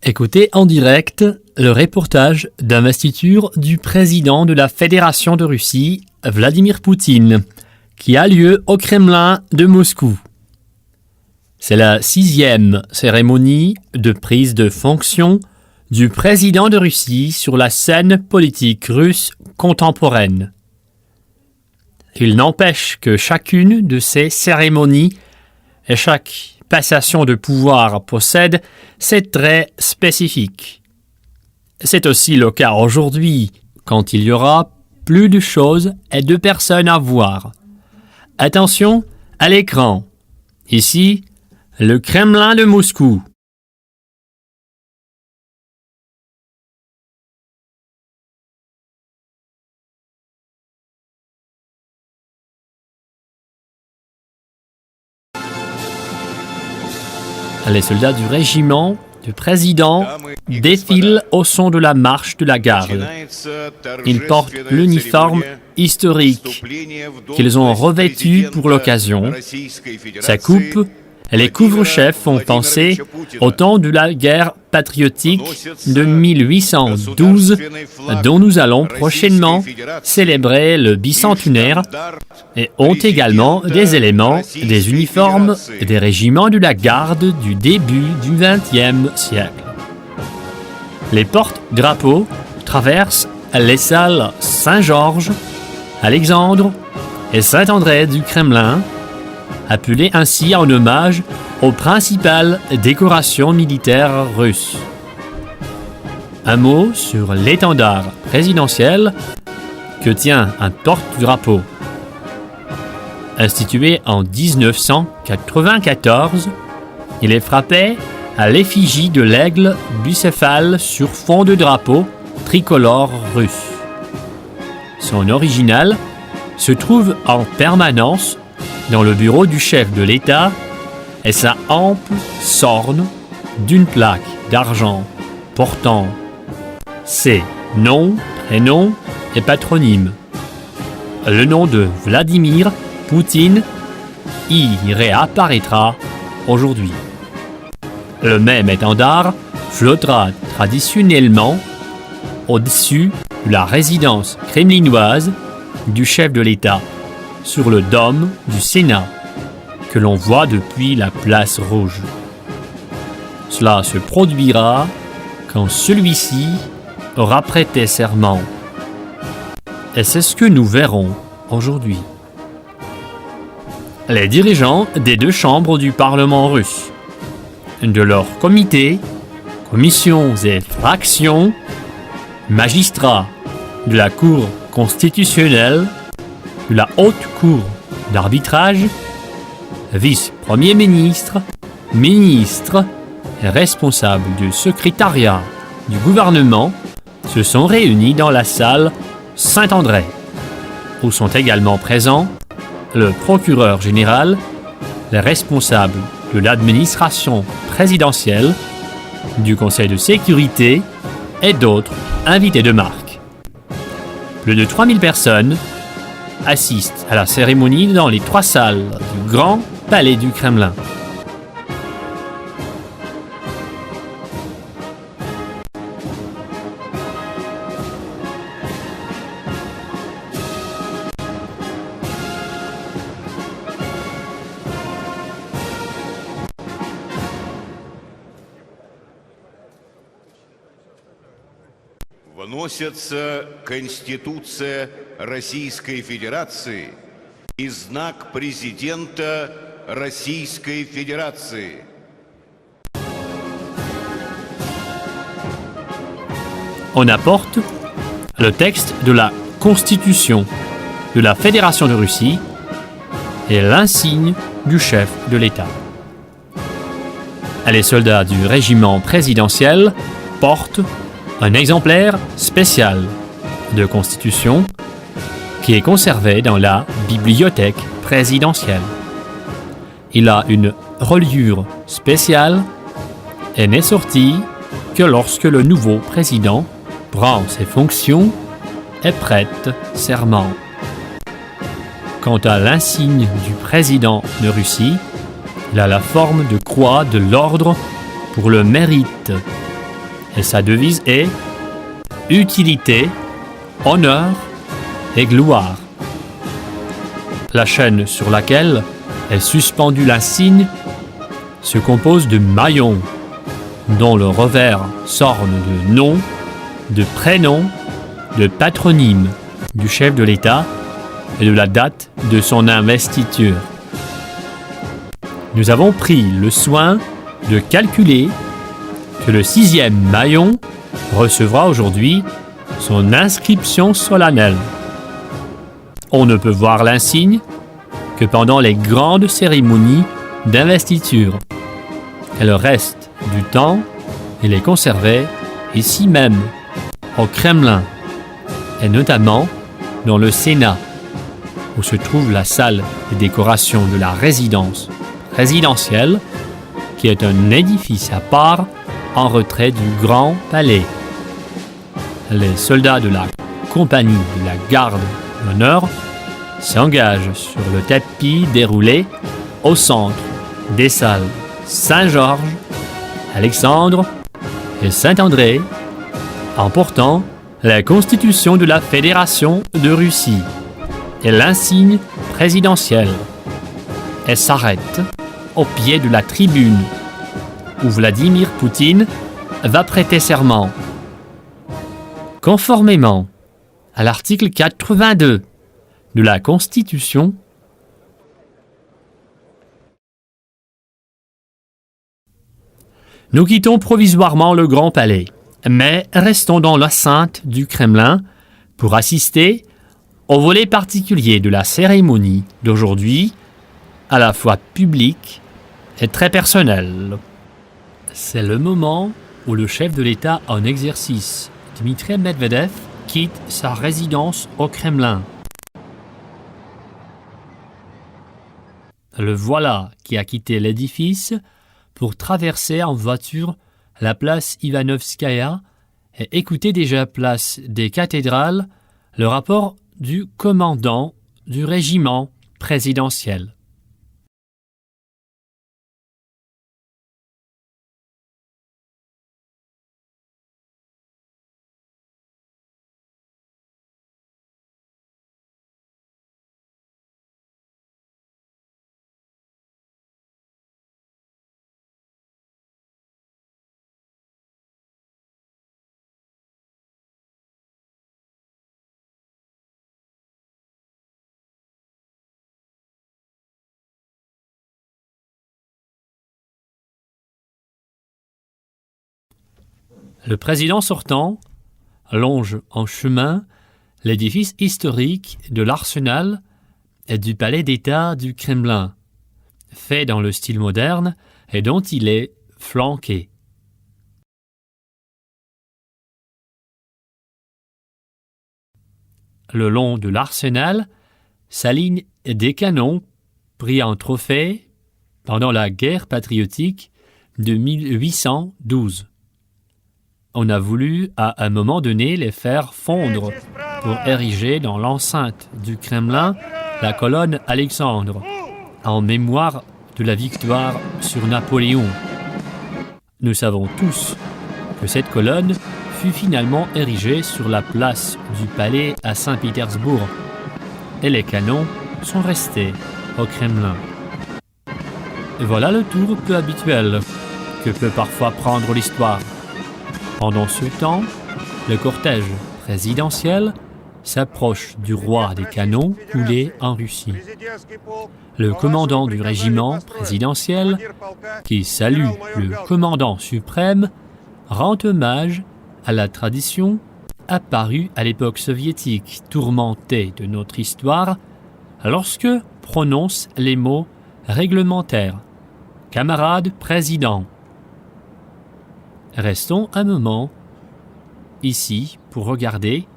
Écoutez en direct le reportage d'investiture du président de la Fédération de Russie, Vladimir Poutine, qui a lieu au Kremlin de Moscou. C'est la 6e cérémonie de prise de fonction du président de Russie sur la scène politique russe contemporaine. Il n'empêche que chacune de ces cérémonies et chaque passation de pouvoir possède ses traits spécifiques. C'est aussi le cas aujourd'hui, quand il y aura plus de choses et de personnes à voir. Attention à l'écran. Ici, le Kremlin de Moscou. Les soldats du régiment du président défilent au son de la marche de la garde. Ils portent l'uniforme historique qu'ils ont revêtu pour l'occasion. Sa coupe et les couvre-chefs font penser au temps de la guerre patriotique de 1812, dont nous allons prochainement célébrer le bicentenaire, et ont également des éléments des uniformes des régiments de la garde du début du XXe siècle. Les porte-drapeaux traversent les salles Saint-Georges, Alexandre et Saint-André du Kremlin, appelées ainsi en hommage aux principales décorations militaires russes. Un mot sur l'étendard présidentiel que tient un porte-drapeau. Institué en 1994, il est frappé à l'effigie de l'aigle bicéphale sur fond de drapeau tricolore russe. Son original se trouve en permanence dans le bureau du chef de l'État et sa ample s'orne d'une plaque d'argent portant ses noms, prénoms et patronymes. Le nom de Vladimir Poutine y réapparaîtra aujourd'hui. Le même étendard flottera traditionnellement au-dessus de la résidence kremlinoise du chef de l'État, sur le dôme du Sénat, que l'on voit depuis la place Rouge. Cela se produira quand celui-ci aura prêté serment. Et c'est ce que nous verrons aujourd'hui. Les dirigeants des deux chambres du Parlement russe, de leurs comités, commissions et fractions, magistrats de la Cour constitutionnelle, de la Haute Cour d'arbitrage, vice-premier ministre, ministre et responsables du secrétariat du gouvernement se sont réunis dans la salle Saint-André, où sont également présents le procureur général, les responsables de l'administration présidentielle, du Conseil de sécurité et d'autres invités de marque. Plus de 3000 personnes assistent à la cérémonie dans les 3 salles du Grand Palais du Kremlin. Вносится Конституция Российской Федерации и знак президента Российской Федерации. On apporte le texte de la Constitution de la Fédération de Russie et l'insigne du chef de l'État. Les soldats du régiment présidentiel portent un exemplaire spécial de Constitution qui est conservé dans la bibliothèque présidentielle. Il a une reliure spéciale et n'est sorti que lorsque le nouveau président prend ses fonctions et prête serment. Quant à l'insigne du président de Russie, il a la forme de croix de l'ordre pour le mérite Et sa devise est « Utilité, honneur et gloire ». La chaîne sur laquelle est suspendu l'insigne se compose de maillons dont le revers s'orne de noms, de prénoms, de patronymes du chef de l'État et de la date de son investiture. Nous avons pris le soin de calculer que le 6e maillon recevra aujourd'hui son inscription solennelle. On ne peut voir l'insigne que pendant les grandes cérémonies d'investiture. Et le reste du temps, il est conservé ici même, au Kremlin, et notamment dans le Sénat, où se trouve la salle des décorations de la résidence présidentielle, qui est un édifice à part en retrait du Grand Palais. Les soldats de la compagnie de la garde d'honneur s'engagent sur le tapis déroulé au centre des salles Saint-Georges, Alexandre et Saint-André, en portant la Constitution de la Fédération de Russie et l'insigne présidentiel, et s'arrêtent au pied de la tribune où Vladimir Poutine va prêter serment. Conformément à l'article 82 de la Constitution, nous quittons provisoirement le Grand Palais, mais restons dans l'enceinte du Kremlin pour assister au volet particulier de la cérémonie d'aujourd'hui, à la fois publique et très personnelle. C'est le moment où le chef de l'État en exercice, Dmitri Medvedev, quitte sa résidence au Kremlin. Le voilà qui a quitté l'édifice pour traverser en voiture la place Ivanovskaya et écouter déjà place des cathédrales le rapport du commandant du régiment présidentiel. Le président sortant longe en chemin l'édifice historique de l'arsenal et du palais d'État du Kremlin, fait dans le style moderne et dont il est flanqué. Le long de l'arsenal s'alignent des canons pris en trophée pendant la guerre patriotique de 1812. On a voulu, à un moment donné, les faire fondre pour ériger dans l'enceinte du Kremlin la colonne Alexandre, en mémoire de la victoire sur Napoléon. Nous savons tous que cette colonne fut finalement érigée sur la place du palais à Saint-Pétersbourg, et les canons sont restés au Kremlin. Et voilà le tour peu habituel que peut parfois prendre l'histoire. Pendant ce temps, le cortège présidentiel s'approche du roi des canons coulés en Russie. Le commandant du régiment présidentiel, qui salue le commandant suprême, rend hommage à la tradition apparue à l'époque soviétique tourmentée de notre histoire lorsque prononce les mots réglementaires « Camarade président ». Restons un moment ici pour regarder